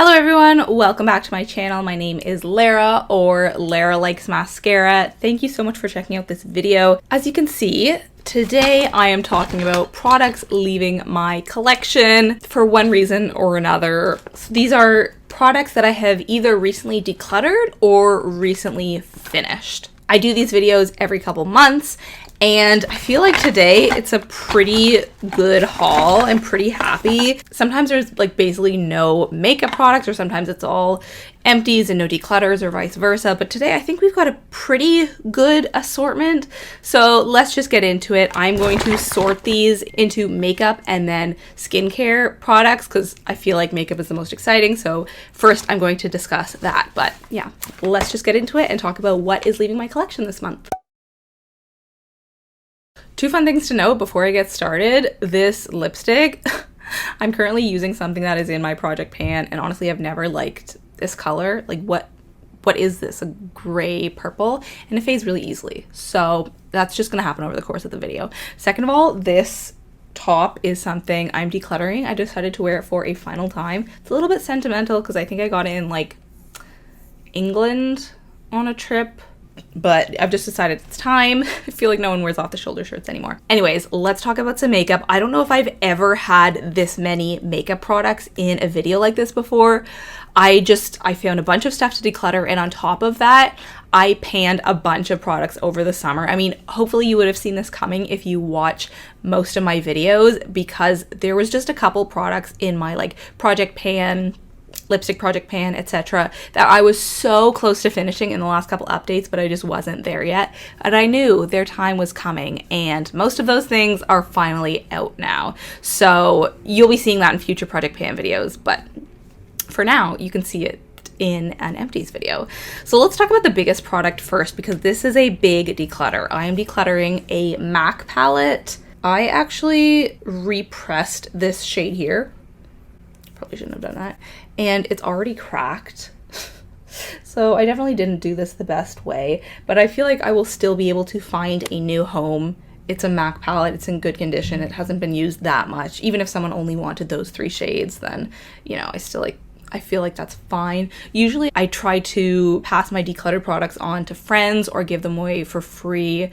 Hello everyone, welcome back to my channel. My name is Lara, or Lara Likes Mascara. Thank you so much for checking out this video. As you can see, today I am talking about products leaving my collection for one reason or another. So these are products that I have either recently decluttered or recently finished. I do these videos every couple months, and I feel like today it's a pretty good haul. I'm pretty happy. Sometimes there's like basically no makeup products, or sometimes it's all empties and no declutters, or vice versa. But today I think we've got a pretty good assortment. So let's just get into it. I'm going to sort these into makeup and then skincare products because I feel like makeup is the most exciting. So first I'm going to discuss that. But yeah, let's just get into it and talk about what is leaving my collection this month. Two fun things to note before I get started. This lipstick, I'm currently using something that is in my project pan, and honestly I've never liked this color. Like what is this? A gray purple, and it fades really easily. So that's just gonna happen over the course of the video. Second of all, this top is something I'm decluttering. I decided to wear it for a final time. It's a little bit sentimental because I think I got it in like England on a trip, but I've just decided it's time. I feel like no one wears off the shoulder shirts anymore. Anyways, let's talk about some makeup. I don't know if I've ever had this many makeup products in a video like this before. I found a bunch of stuff to declutter, and on top of that, I panned a bunch of products over the summer. I mean, hopefully you would have seen this coming if you watch most of my videos, because there was just a couple products in my like project pan, lipstick project pan, etc., that I was so close to finishing in the last couple updates, but I just wasn't there yet. And I knew their time was coming, and most of those things are finally out now. So you'll be seeing that in future project pan videos, but for now you can see it in an empties video. So let's talk about the biggest product first, because this is a big declutter. I am decluttering a MAC palette. I actually repressed this shade here. Probably shouldn't have done that. And it's already cracked. So I definitely didn't do this the best way, but I feel like I will still be able to find a new home. It's a MAC palette. It's in good condition. It hasn't been used that much. Even if someone only wanted those 3 shades, then, you know, I feel like that's fine. Usually I try to pass my decluttered products on to friends or give them away for free.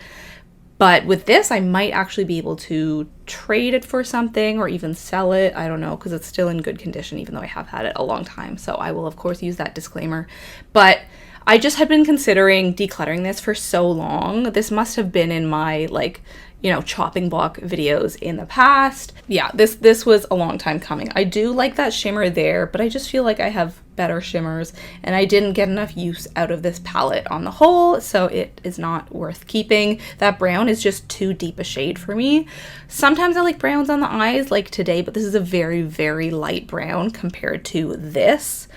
But with this, I might actually be able to trade it for something or even sell it. I don't know, because it's still in good condition, even though I have had it a long time. So I will, of course, use that disclaimer. But I just had been considering decluttering this for so long. This must have been in my, like, you know, chopping block videos in the past. Yeah, this was a long time coming. I do like that shimmer there, but I just feel like I have better shimmers, and I didn't get enough use out of this palette on the whole, so it is not worth keeping. That brown is just too deep a shade for me. Sometimes I like browns on the eyes, like today, but this is a very, very light brown compared to this.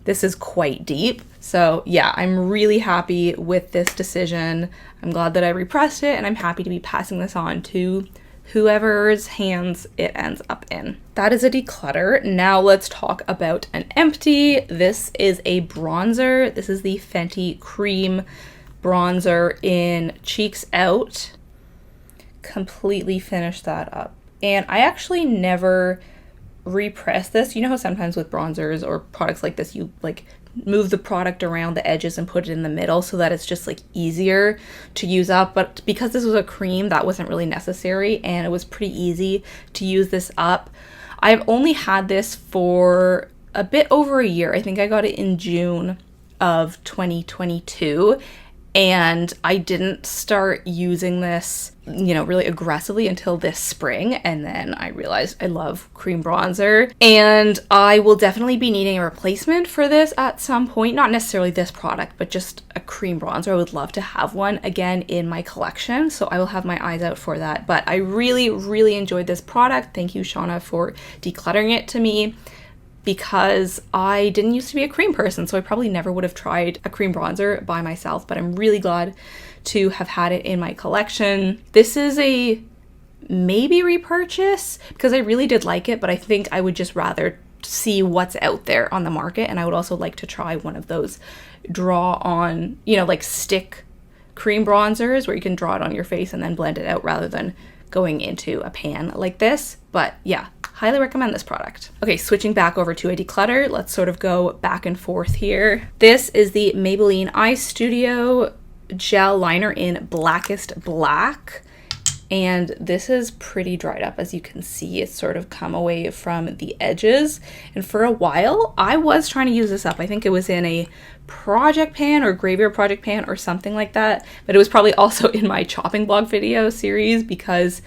This is quite deep. So yeah, I'm really happy with this decision. I'm glad that I repressed it, and I'm happy to be passing this on to whoever's hands it ends up in. That is a declutter. Now let's talk about an empty. This is a bronzer. This is the Fenty Cream bronzer in Cheeks Out. Completely finished that up. And I actually never repress this. You know how sometimes with bronzers or products like this, you like move the product around the edges and put it in the middle so that it's just like easier to use up. But because this was a cream, that wasn't really necessary, and it was pretty easy to use this up. I've only had this for a bit over a year. I think I got it in June of 2022, and I didn't start using this, you know, really aggressively until this spring. And then I realized I love cream bronzer, and I will definitely be needing a replacement for this at some point. Not necessarily this product, but just a cream bronzer. I would love to have one again in my collection, so I will have my eyes out for that. But I really, really enjoyed this product. Thank you, Shauna, for decluttering it to me, because I didn't used to be a cream person, so I probably never would have tried a cream bronzer by myself, but I'm really glad to have had it in my collection. This is a maybe repurchase, because I really did like it, but I think I would just rather see what's out there on the market, and I would also like to try one of those draw on, you know, like stick cream bronzers where you can draw it on your face and then blend it out rather than going into a pan like this. But yeah, highly recommend this product. Okay, switching back over to a declutter, let's sort of go back and forth here. This is the Maybelline Eye Studio gel liner in Blackest Black. And this is pretty dried up. As you can see, it's sort of come away from the edges. And for a while, I was trying to use this up. I think it was in a project pan or graveyard project pan or something like that. But it was probably also in my chopping blog video series because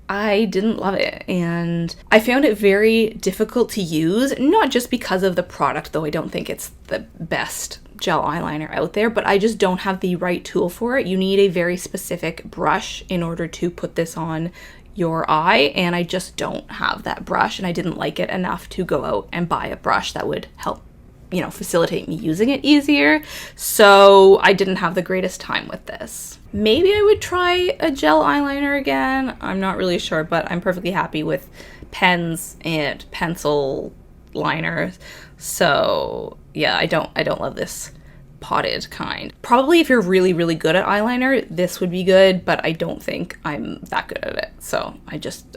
I didn't love it. And I found it very difficult to use, not just because of the product, though I don't think it's the best gel eyeliner out there, but I just don't have the right tool for it. You need a very specific brush in order to put this on your eye, and I just don't have that brush, and I didn't like it enough to go out and buy a brush that would help, you know, facilitate me using it easier. So I didn't have the greatest time with this. Maybe I would try a gel eyeliner again. I'm not really sure, but I'm perfectly happy with pens and pencil liners. So yeah, I don't love this potted kind. Probably if you're really, really good at eyeliner, this would be good, but I don't think I'm that good at it. So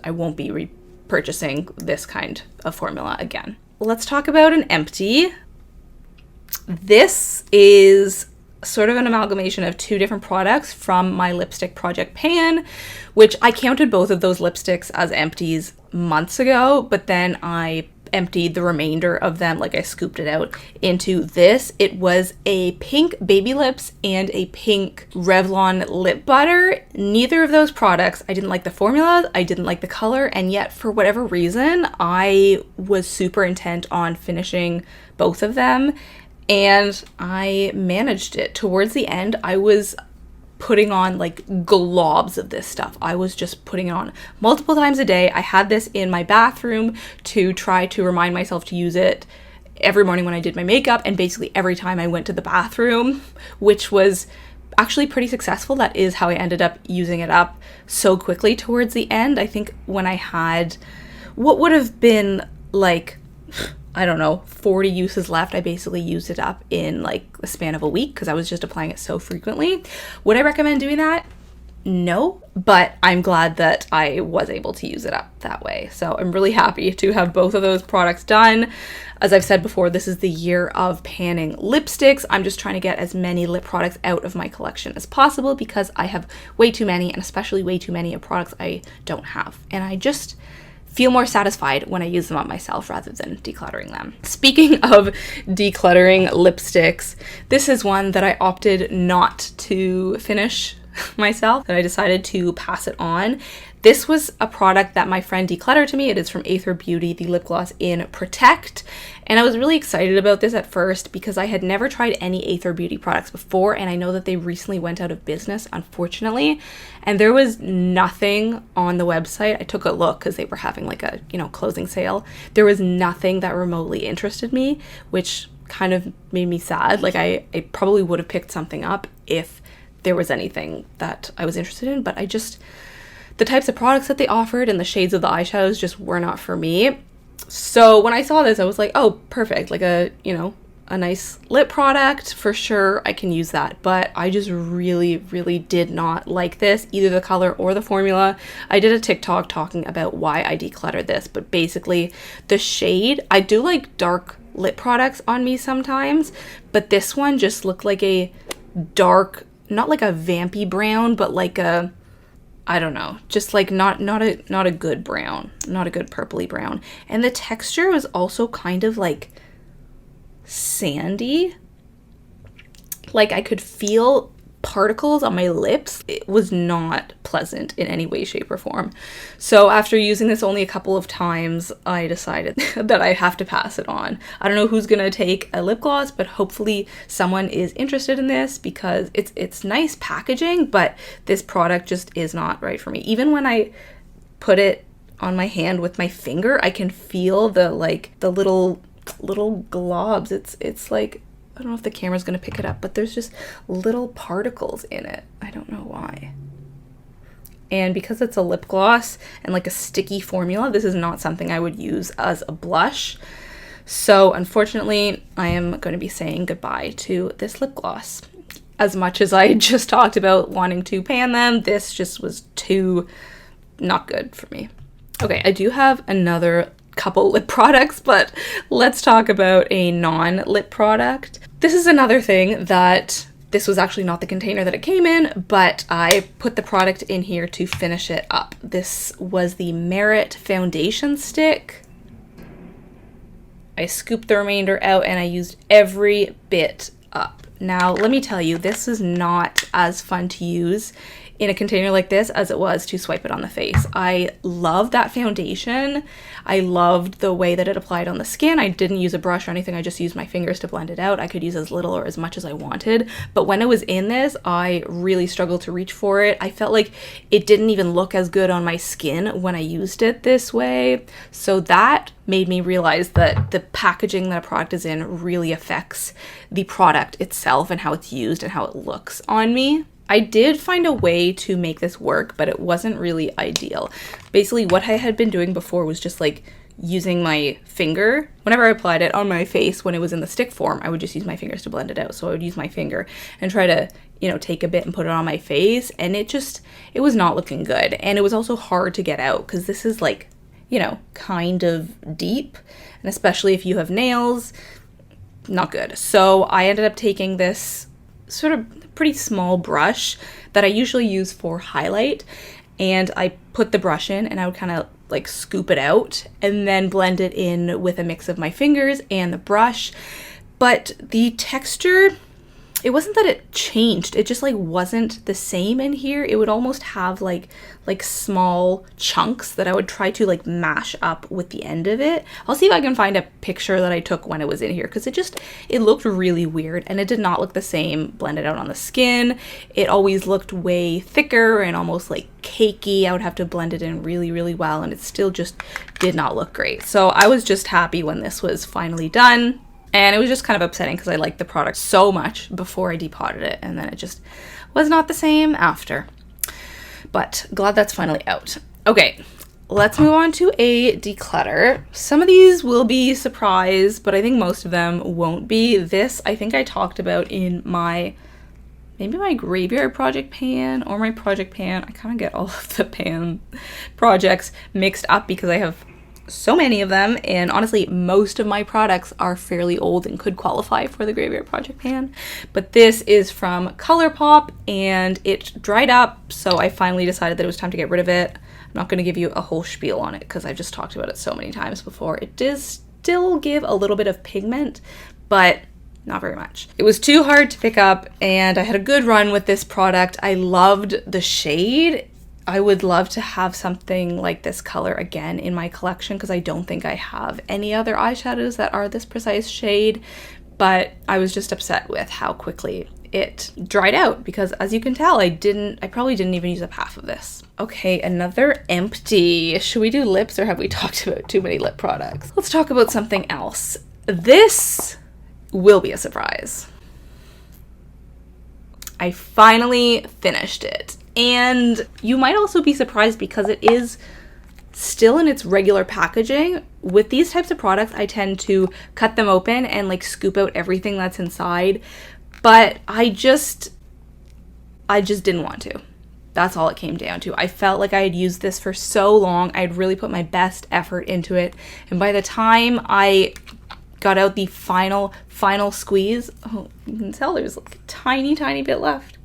I won't be repurchasing this kind of formula again. Let's talk about an Empty. This is sort of an amalgamation of two different products from my lipstick project pan, which I counted both of those lipsticks as Empties months ago, but then I emptied the remainder of them, like I scooped it out into this. It was a pink Baby Lips and a pink Revlon lip butter. Neither of those products, I didn't like the formula, I didn't like the color, and yet for whatever reason, I was super intent on finishing both of them, and I managed it. Towards the end, I was putting on like globs of this stuff. I was just putting it on multiple times a day. I had this in my bathroom to try to remind myself to use it every morning when I did my makeup, and basically every time I went to the bathroom, which was actually pretty successful. That is how I ended up using it up so quickly towards the end. I think when I had what would have been like, I don't know, 40 uses left, I basically used it up in like the span of a week because I was just applying it so frequently. Would I recommend doing that? No, but I'm glad that I was able to use it up that way. So I'm really happy to have both of those products done. As I've said before, this is the year of panning lipsticks. I'm just trying to get as many lip products out of my collection as possible because I have way too many, and especially way too many of products I don't have. And I just feel more satisfied when I use them on myself rather than decluttering them. Speaking of decluttering lipsticks, this is one that I opted not to finish myself, and I decided to pass it on. This was a product that my friend decluttered to me. It is from Aether Beauty, the lip gloss in Protect. And I was really excited about this at first because I had never tried any Aether Beauty products before, and I know that they recently went out of business, unfortunately. And there was nothing on the website. I took a look because they were having like a, closing sale. There was nothing that remotely interested me, which kind of made me sad. Like I probably would have picked something up if there was anything that I was interested in, but the types of products that they offered and the shades of the eyeshadows just were not for me. So when I saw this, I was like, oh, perfect. Like a nice lip product for sure. I can use that. But I just really, really did not like this, either the color or the formula. I did a TikTok talking about why I decluttered this, but basically the shade, I do like dark lip products on me sometimes, but this one just looked like a dark, not like a vampy brown, but like a, I don't know, just like not a good brown, not a good purpley brown. And the texture was also kind of like sandy. Like I could feel particles on my lips. It was not pleasant in any way, shape, or form. So after using this only a couple of times, I decided that I have to pass it on. I don't know who's gonna take a lip gloss, but hopefully someone is interested in this because it's nice packaging, but this product just is not right for me. Even when I put it on my hand with my finger, I can feel the little globs. It's like, I don't know if the camera's gonna pick it up, but there's just little particles in it. I don't know why. And because it's a lip gloss and like a sticky formula, this is not something I would use as a blush. So unfortunately, I am going to be saying goodbye to this lip gloss. As much as I just talked about wanting to pan them, this just was too not good for me. Okay, I do have another couple lip products, but let's talk about a non-lip product. This is another thing that this was actually not the container that it came in, but I put the product in here to finish it up. This was the Merit foundation stick. I scooped the remainder out and I used every bit up. Now, let me tell you, this is not as fun to use in a container like this as it was to swipe it on the face. I love that foundation. I loved the way that it applied on the skin. I didn't use a brush or anything. I just used my fingers to blend it out. I could use as little or as much as I wanted. But when it was in this, I really struggled to reach for it. I felt like it didn't even look as good on my skin when I used it this way. So that made me realize that the packaging that a product is in really affects the product itself and how it's used and how it looks on me. I did find a way to make this work, but it wasn't really ideal. Basically, what I had been doing before was just like using my finger. Whenever I applied it on my face when it was in the stick form, I would just use my fingers to blend it out. So I would use my finger and try to, take a bit and put it on my face. And it was not looking good. And it was also hard to get out because this is like, kind of deep. And especially if you have nails, not good. So I ended up taking this sort of pretty small brush that I usually use for highlight, and I put the brush in and I would kind of like scoop it out and then blend it in with a mix of my fingers and the brush. But the texture, it wasn't that it changed, it just like wasn't the same in here. It would almost have like small chunks that I would try to like mash up with the end of it. I'll see if I can find a picture that I took when it was in here, because it looked really weird and it did not look the same blended out on the skin. It always looked way thicker and almost like cakey. I would have to blend it in really, really well, and it still just did not look great. So I was just happy when this was finally done. And it was just kind of upsetting because I liked the product so much before I depotted it, and then it just was not the same after. But glad that's finally out. Okay, let's move on to a declutter. Some of these will be surprise, but I think most of them won't be. This, I think I talked about in maybe my graveyard project pan or my project pan. I kind of get all of the pan projects mixed up because I have so many of them, and honestly most of my products are fairly old and could qualify for the graveyard project pan. But this is from ColourPop and it dried up, so I finally decided that it was time to get rid of it. I'm not going to give you a whole spiel on it because I've just talked about it so many times before. It does still give a little bit of pigment, but not very much. It was too hard to pick up, and I had a good run with this product. I loved the shade. I would love to have something like this color again in my collection because I don't think I have any other eyeshadows that are this precise shade, but I was just upset with how quickly it dried out because, as you can tell, I probably didn't even use up half of this. Okay, another empty. Should we do lips or have we talked about too many lip products? Let's talk about something else. This will be a surprise. I finally finished it. And you might also be surprised because it is still in its regular packaging. With these types of products, I tend to cut them open and like scoop out everything that's inside. But I just didn't want to. That's all it came down to. I felt like I had used this for so long. I had really put my best effort into it. And by the time I got out the final squeeze, oh, you can tell there's like a tiny bit left.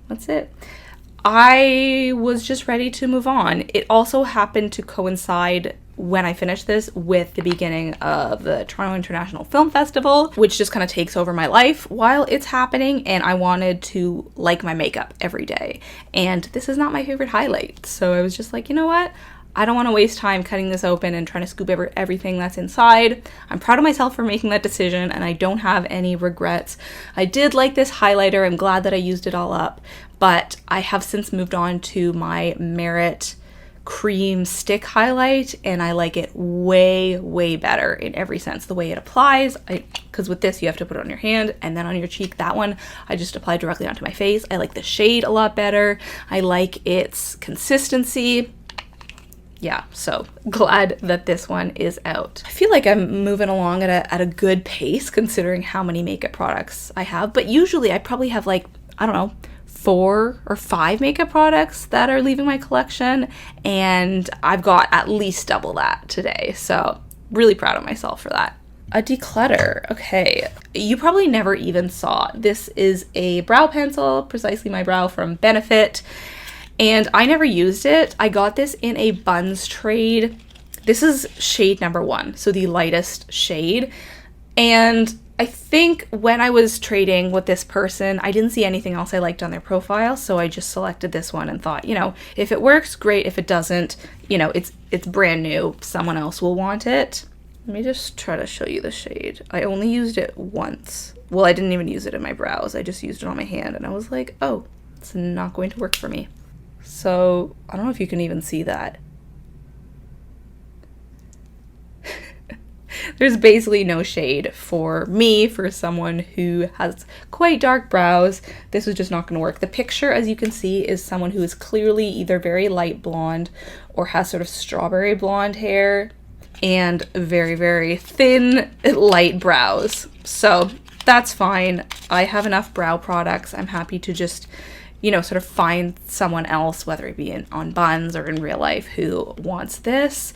That's it. I was just ready to move on. It also happened to coincide when I finished this with the beginning of the Toronto International Film Festival, which just kind of takes over my life while it's happening, and I wanted to like my makeup every day. And this is not my favorite highlight. So I was just like, you know what? I don't want to waste time cutting this open and trying to scoop everything that's inside. I'm proud of myself for making that decision, and I don't have any regrets. I did like this highlighter. I'm glad that I used it all up, but I have since moved on to my Merit cream stick highlight, and I like it way better in every sense. The way it applies, because with this you have to put it on your hand and then on your cheek. That one I just applied directly onto my face. I like the shade a lot better. I like its consistency. Yeah, so glad that this one is out. I feel like I'm moving along at a good pace considering how many makeup products I have, but usually I probably have like I don't know, 4 or 5 makeup products that are leaving my collection, and I've got at least double that today. So really proud of myself for that. A declutter. Okay, you probably never even saw. This is a brow pencil, precisely my brow, from Benefit, and I never used it. I got this in a buns trade. This is shade number 1, so the lightest shade. And I think when I was trading with this person, I didn't see anything else I liked on their profile, so I just selected this one and thought, you know, if it works, great. If it doesn't, you know, it's brand new. Someone else will want it. Let me just try to show you the shade. I only used it once. Well, I didn't even use it in my brows. I just used it on my hand, and I was like, oh, it's not going to work for me. So I don't know if you can even see that. There's basically no shade for me, for someone who has quite dark brows. This is just not going to work. The picture, as you can see, is someone who is clearly either very light blonde or has sort of strawberry blonde hair and very, very thin, light brows. So that's fine. I have enough brow products. I'm happy to just, you know, sort of find someone else, whether it be on buns or in real life, who wants this.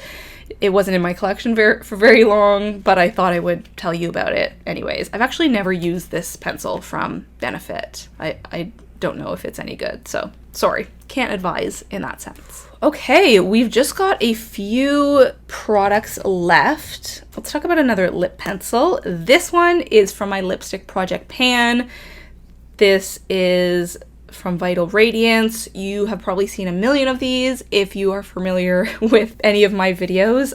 It wasn't in my collection for very long, but I thought I would tell you about it anyways. I've actually never used this pencil from Benefit. I don't know if it's any good, so sorry, can't advise in that sense. Okay, we've just got a few products left. Let's talk about another lip pencil. This one is from my lipstick project pan. This is from Vital Radiance. You have probably seen a million of these if you are familiar with any of my videos.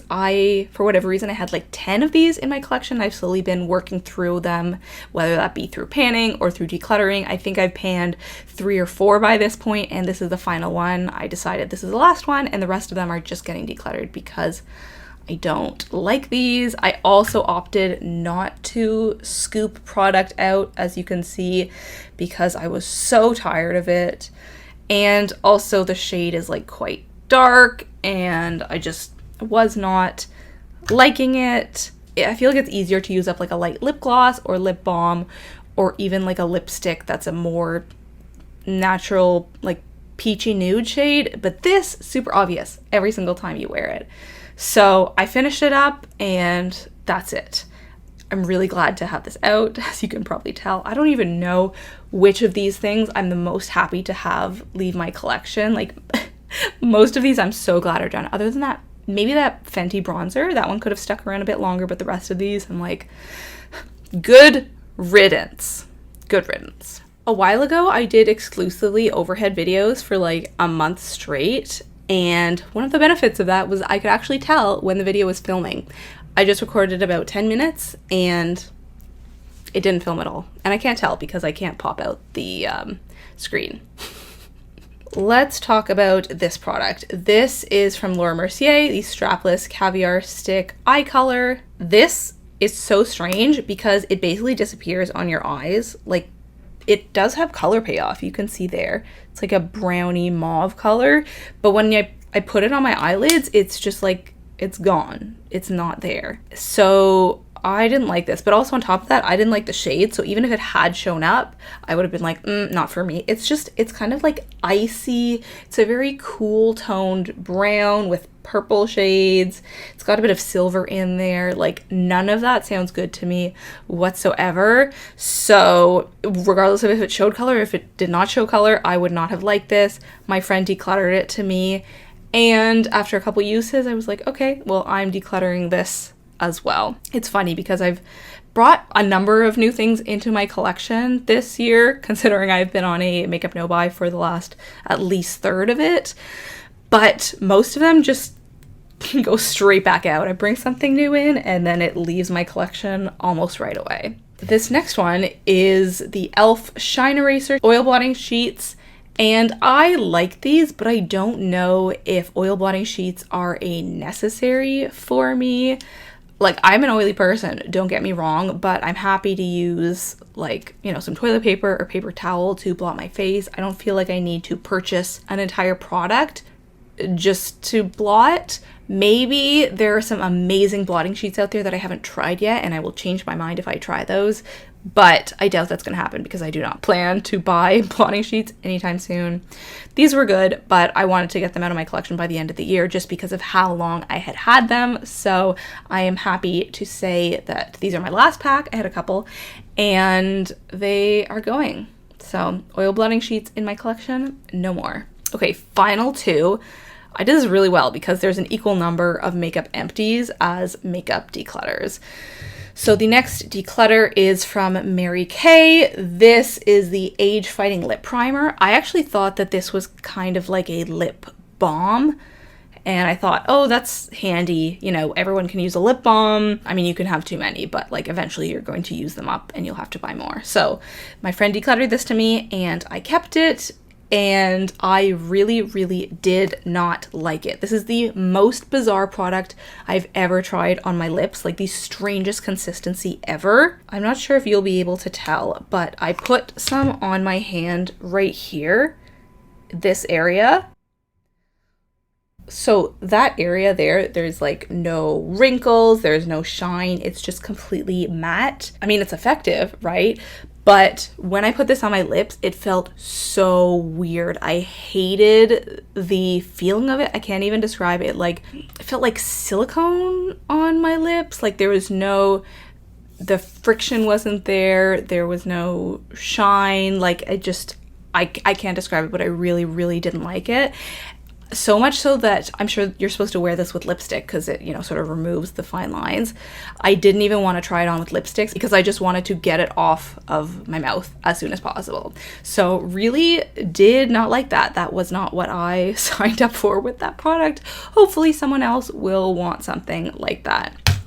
For whatever reason, I had like 10 of these in my collection. I've slowly been working through them, whether that be through panning or through decluttering. I think I've panned 3 or 4 by this point, and this is the final one. I decided this is the last one, and the rest of them are just getting decluttered because I don't like these. I also opted not to scoop product out, as you can see, because I was so tired of it. And also the shade is like quite dark, and I just was not liking it. I feel like it's easier to use up like a light lip gloss or lip balm, or even like a lipstick that's a more natural, like peachy nude shade, but this, super obvious every single time you wear it. So I finished it up, and that's it. I'm really glad to have this out, as you can probably tell. I don't even know which of these things I'm the most happy to have leave my collection. Like, most of these I'm so glad are done. Other than that, maybe that Fenty bronzer, that one could have stuck around a bit longer, but the rest of these, I'm like, good riddance. Good riddance. A while ago, I did exclusively overhead videos for like a month straight, and one of the benefits of that was I could actually tell when the video was filming. I just recorded about 10 minutes and it didn't film at all. And I can't tell because I can't pop out the screen. Let's talk about this product. This is from Laura Mercier, the strapless caviar stick eye color. This is so strange because it basically disappears on your eyes. Like, it does have color payoff. You can see there. It's like a brownie mauve color. But when I put it on my eyelids, it's just like, it's gone. It's not there. So I didn't like this. But also on top of that, I didn't like the shade. So even if it had shown up, I would have been like, not for me. It's kind of like icy. It's a very cool toned brown with purple shades. It's got a bit of silver in there. Like, none of that sounds good to me whatsoever. So regardless of if it showed color, if it did not show color, I would not have liked this. My friend decluttered it to me, and after a couple uses, I was like, okay, well, I'm decluttering this as well. It's funny because I've brought a number of new things into my collection this year, considering I've been on a makeup no buy for the last at least third of it. But most of them just go straight back out. I bring something new in and then it leaves my collection almost right away. This next one is the e.l.f. Shine Eraser Oil Blotting Sheets. And I like these, but I don't know if oil blotting sheets are a necessary for me. Like, I'm an oily person, don't get me wrong, but I'm happy to use, like, you know, some toilet paper or paper towel to blot my face. I don't feel like I need to purchase an entire product just to blot, Maybe there are some amazing blotting sheets out there that I haven't tried yet, and I will change my mind if I try those. But I doubt that's going to happen because I do not plan to buy blotting sheets anytime soon. These were good, but I wanted to get them out of my collection by the end of the year just because of how long I had had them. So I am happy to say that these are my last pack. I had a couple, and they are going. So oil blotting sheets in my collection, no more. Okay, final two. I did this really well because there's an equal number of makeup empties as makeup declutters. So the next declutter is from Mary Kay. This is the Age Fighting Lip Primer. I actually thought that this was kind of like a lip balm. And I thought, oh, that's handy. You know, everyone can use a lip balm. I mean, you can have too many, but like eventually you're going to use them up and you'll have to buy more. So my friend decluttered this to me and I kept it. And I really, really did not like it. This is the most bizarre product I've ever tried on my lips, like the strangest consistency ever. I'm not sure if you'll be able to tell, but I put some on my hand right here, this area. So that area there's like no wrinkles, there's no shine, it's just completely matte. I mean, it's effective, right? But when I put this on my lips, it felt so weird. I hated the feeling of it. I can't even describe it. Like, it felt like silicone on my lips. Like there was no, the friction wasn't there. There was no shine. Like I can't describe it, but I really, really didn't like it. So much so that I'm sure you're supposed to wear this with lipstick because it, you know, sort of removes the fine lines. I didn't even want to try it on with lipsticks because I just wanted to get it off of my mouth as soon as possible. So really did not like that. That was not what I signed up for with that product. Hopefully someone else will want something like that.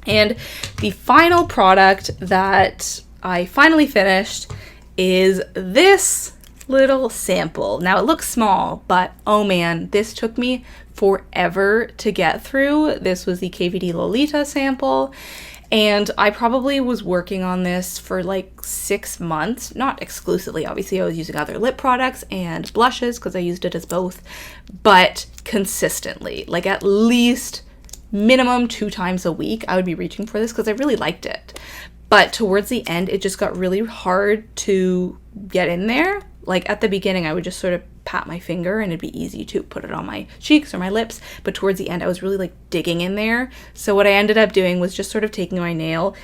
And the final product that I finally finished is this little sample. Now it looks small, but oh man, this took me forever to get through. This was the KVD Lolita sample, and I probably was working on this for like 6 months, not exclusively. Obviously I was using other lip products and blushes because I used it as both, but consistently, like at least minimum 2 times a week I would be reaching for this because I really liked it. But towards the end it just got really hard to get in there. Like at the beginning, I would just sort of pat my finger and it'd be easy to put it on my cheeks or my lips. But towards the end, I was really like digging in there. So what I ended up doing was just sort of taking my nail,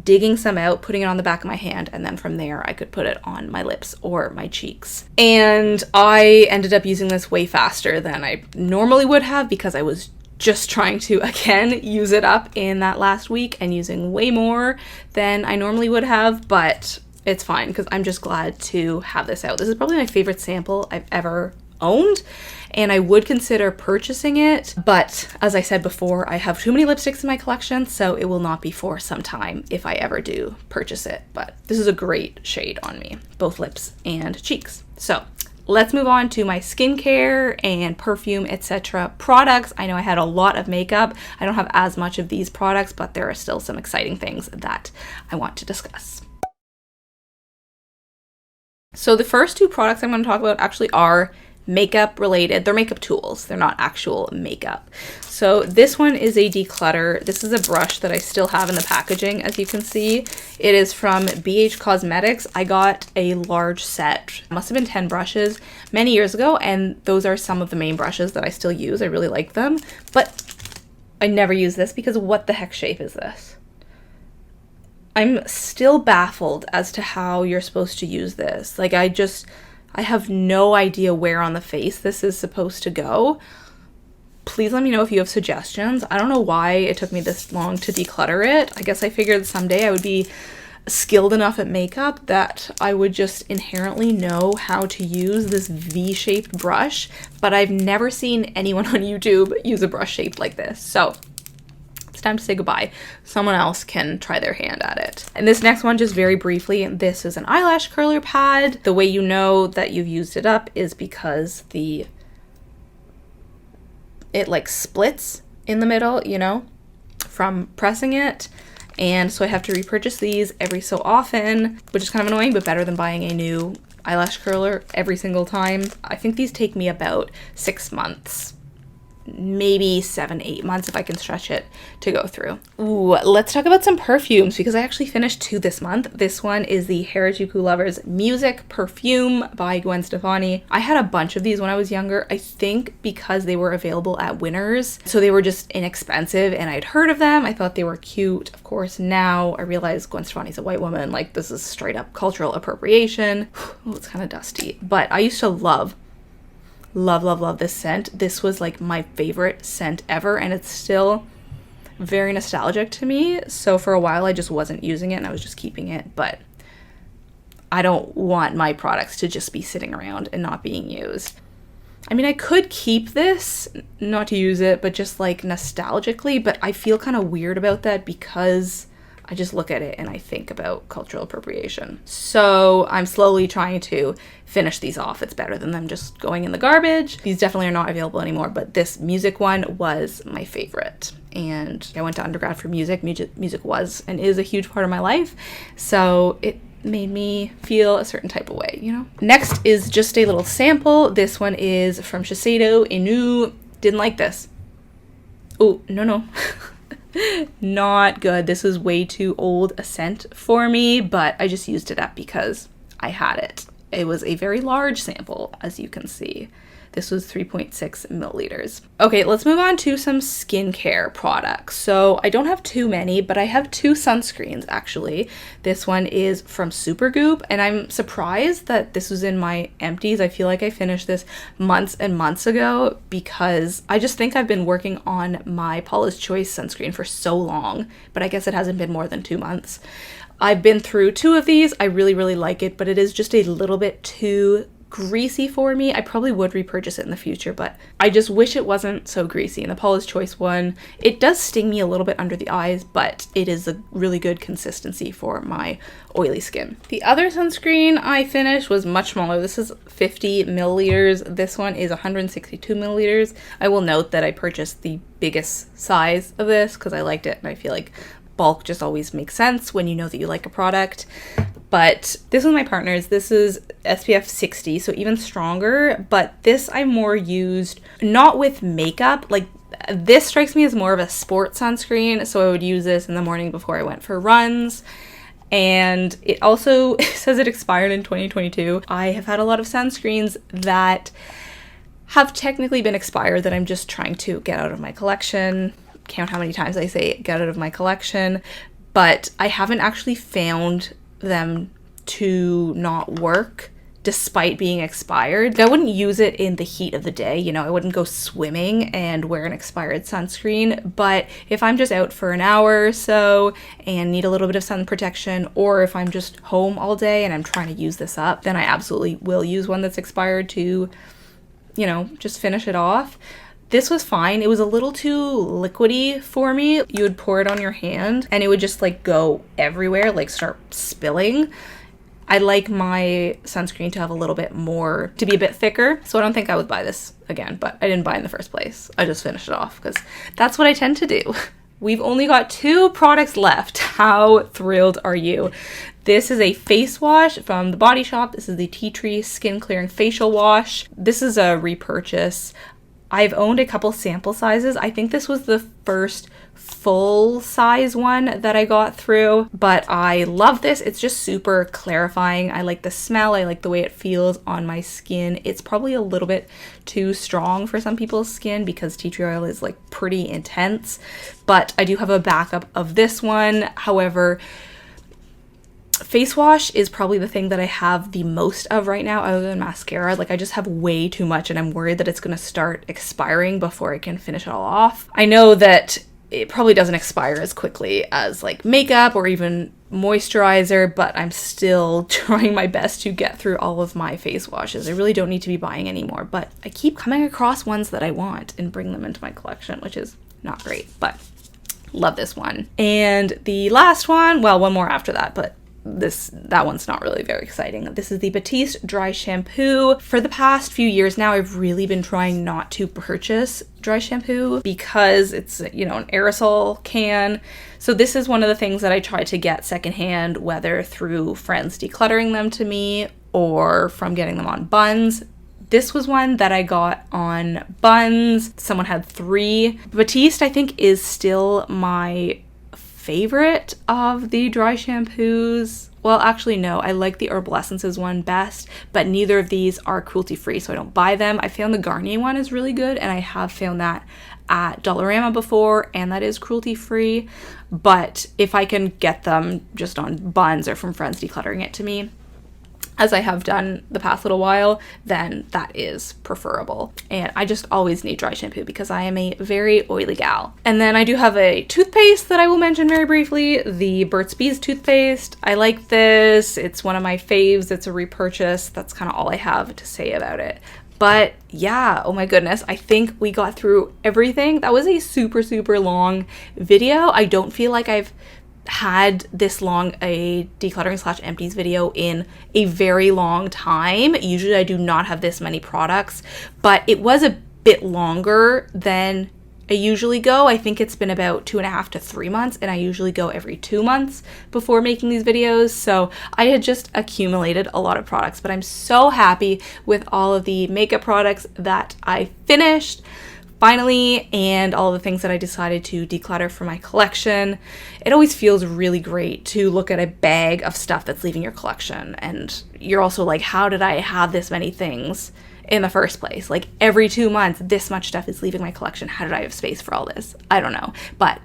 digging some out, putting it on the back of my hand, and then from there I could put it on my lips or my cheeks. And I ended up using this way faster than I normally would have because I was just trying to, again, use it up in that last week and using way more than I normally would have, but it's fine because I'm just glad to have this out. This is probably my favorite sample I've ever owned, and I would consider purchasing it, but as I said before, I have too many lipsticks in my collection, so it will not be for some time if I ever do purchase it. But this is a great shade on me, both lips and cheeks. So let's move on to my skincare and perfume, etc. products. I know I had a lot of makeup. I don't have as much of these products, but there are still some exciting things that I want to discuss. So the first 2 products I'm going to talk about actually are makeup related. They're makeup tools. They're not actual makeup. So this one is a declutter. This is a brush that I still have in the packaging, as you can see. It is from BH Cosmetics. I got a large set. It must have been 10 brushes many years ago, and those are some of the main brushes that I still use. I really like them, but I never use this because what the heck shape is this? I'm still baffled as to how you're supposed to use this. Like I have no idea where on the face this is supposed to go. Please let me know if you have suggestions. I don't know why it took me this long to declutter it. I guess I figured someday I would be skilled enough at makeup that I would just inherently know how to use this V-shaped brush, but I've never seen anyone on YouTube use a brush shaped like this. So it's time to say goodbye. Someone else can try their hand at it. And this next one, just very briefly, this is an eyelash curler pad. The way you know that you've used it up is because it like splits in the middle, you know, from pressing it. And so I have to repurchase these every so often, which is kind of annoying, but better than buying a new eyelash curler every single time. I think these take me about 6 months maybe 7-8 months if I can stretch it to go through. Ooh, let's talk about some perfumes because I actually finished 2 this month. This one is the Harajuku Lovers Music Perfume by Gwen Stefani. I had a bunch of these when I was younger, I think because they were available at Winners, so they were just inexpensive and I'd heard of them. I thought they were cute. Of course, now I realize Gwen Stefani's a white woman, like this is straight up cultural appropriation. Oh, it's kind of dusty, but I used to love this scent. This was like my favorite scent ever, and it's still very nostalgic to me. So for a while I just wasn't using it and I was just keeping it, but I don't want my products to just be sitting around and not being used. I mean, I could keep this, not to use it, but just like nostalgically, but I feel kind of weird about that because I just look at it and I think about cultural appropriation. So I'm slowly trying to finish these off. It's better than them just going in the garbage. These definitely are not available anymore, but this music one was my favorite. And I went to undergrad for music. Music was and is a huge part of my life. So it made me feel a certain type of way, you know? Next is just a little sample. This one is from Shiseido Inu. Didn't like this. Oh, no. Not good. This is way too old a scent for me, but I just used it up because I had it. It was a very large sample, as you can see. This was 3.6 milliliters. Okay, let's move on to some skincare products. So I don't have too many, but I have 2 sunscreens actually. This one is from Supergoop, and I'm surprised that this was in my empties. I feel like I finished this months and months ago because I just think I've been working on my Paula's Choice sunscreen for so long, but I guess it hasn't been more than 2 months. I've been through 2 of these. I really like it, but it is just a little bit too greasy for me. I probably would repurchase it in the future, but I just wish it wasn't so greasy. And the Paula's Choice one, it does sting me a little bit under the eyes, but it is a really good consistency for my oily skin. The other sunscreen I finished was much smaller. This is 50 milliliters. This one is 162 milliliters. I will note that I purchased the biggest size of this because I liked it and I feel like bulk just always makes sense when you know that you like a product. But this was my partner's. This is SPF 60, so even stronger. But this I more used not with makeup. Like this strikes me as more of a sport sunscreen. So I would use this in the morning before I went for runs. And it also says it expired in 2022. I have had a lot of sunscreens that have technically been expired that I'm just trying to get out of my collection. Count how many times I say get out of my collection. But I haven't actually found them to not work despite being expired. I wouldn't use it in the heat of the day, you know, I wouldn't go swimming and wear an expired sunscreen, but if I'm just out for an hour or so and need a little bit of sun protection, or if I'm just home all day and I'm trying to use this up, then I absolutely will use one that's expired to, you know, just finish it off. This was fine. It was a little too liquidy for me. You would pour it on your hand and it would just like go everywhere, like start spilling. I like my sunscreen to have a little bit more, to be a bit thicker. So I don't think I would buy this again, but I didn't buy it in the first place. I just finished it off because that's what I tend to do. We've only got 2 products left. How thrilled are you? This is a face wash from The Body Shop. This is the Tea Tree Skin Clearing Facial Wash. This is a repurchase. I've owned a couple sample sizes. I think this was the first full size one that I got through, but I love this. It's just super clarifying. I like the smell. I like the way it feels on my skin. It's probably a little bit too strong for some people's skin because tea tree oil is like pretty intense, but I do have a backup of this one. However, face wash is probably the thing that I have the most of right now other than mascara. Like I just have way too much and I'm worried that it's going to start expiring before I can finish it all off. I know that it probably doesn't expire as quickly as like makeup or even moisturizer, but I'm still trying my best to get through all of my face washes. I really don't need to be buying anymore, but I keep coming across ones that I want and bring them into my collection, which is not great, but love this one. And the last one, well, one more after that, but that one's not really very exciting. This is the Batiste Dry Shampoo. For the past few years now, I've really been trying not to purchase dry shampoo because it's, you know, an aerosol can. So this is one of the things that I try to get secondhand, whether through friends decluttering them to me or from getting them on buns. This was one that I got on Buns. Someone had 3. Batiste, I think, is still my favorite of the dry shampoos. Well, actually, no. I like the Herbal Essences one best, but neither of these are cruelty-free, so I don't buy them. I found the Garnier one is really good, and I have found that at Dollarama before, and that is cruelty-free. But if I can get them just on Buns or from friends decluttering it to me, as I have done the past little while, then that is preferable. And I just always need dry shampoo because I am a very oily gal. And then I do have a toothpaste that I will mention very briefly, the Burt's Bees toothpaste. I like this. It's one of my faves. It's a repurchase. That's kind of all I have to say about it. But yeah, oh my goodness, I think we got through everything. That was a super, super long video. I don't feel like I've had this long a decluttering / empties video in a very long time. Usually I do not have this many products, but it was a bit longer than I usually go. I think it's been about 2.5 to 3 months, and I usually go every 2 months before making these videos. So I had just accumulated a lot of products, but I'm so happy with all of the makeup products that I finished finally, and all the things that I decided to declutter for my collection. It always feels really great to look at a bag of stuff that's leaving your collection, and you're also like, how did I have this many things in the first place? Like, every 2 months, this much stuff is leaving my collection. How did I have space for all this? I don't know. But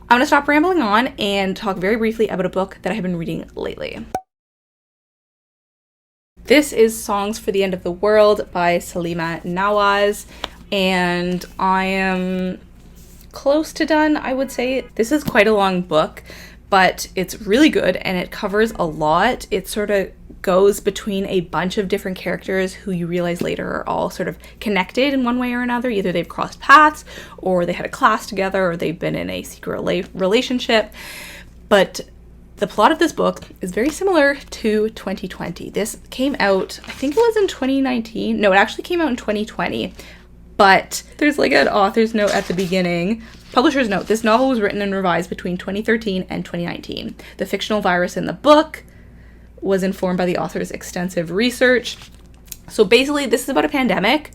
I'm gonna stop rambling on and talk very briefly about a book that I have been reading lately. This is Songs for the End of the World by Salima Nawaz. And I am close to done, I would say. This is quite a long book, but it's really good and it covers a lot. It sort of goes between a bunch of different characters who you realize later are all sort of connected in one way or another. Either they've crossed paths, or they had a class together, or they've been in a secret relationship. But the plot of this book is very similar to 2020. This came out, I think it was in 2019. No, it actually came out in 2020. But there's like an author's note at the beginning. Publisher's note: this novel was written and revised between 2013 and 2019. The fictional virus in the book was informed by the author's extensive research. So basically, this is about a pandemic,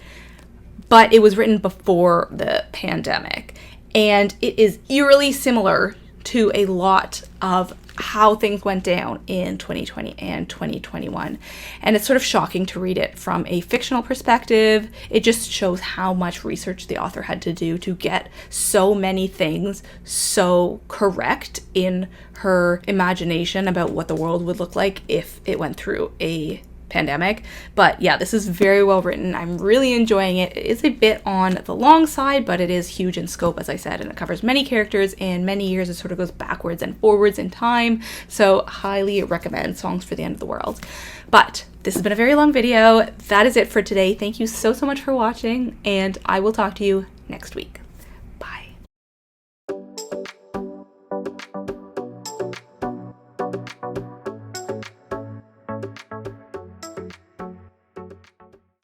but it was written before the pandemic. And it is eerily similar to a lot of how things went down in 2020 and 2021. And it's sort of shocking to read it from a fictional perspective. It just shows how much research the author had to do to get so many things so correct in her imagination about what the world would look like if it went through a pandemic. But yeah, this is very well written. I'm really enjoying it. It is a bit on the long side, but it is huge in scope, as I said, and it covers many characters and many years. It sort of goes backwards and forwards in time. So highly recommend Songs for the End of the World. But this has been a very long video. That is it for today. Thank you so much for watching, and I will talk to you next week.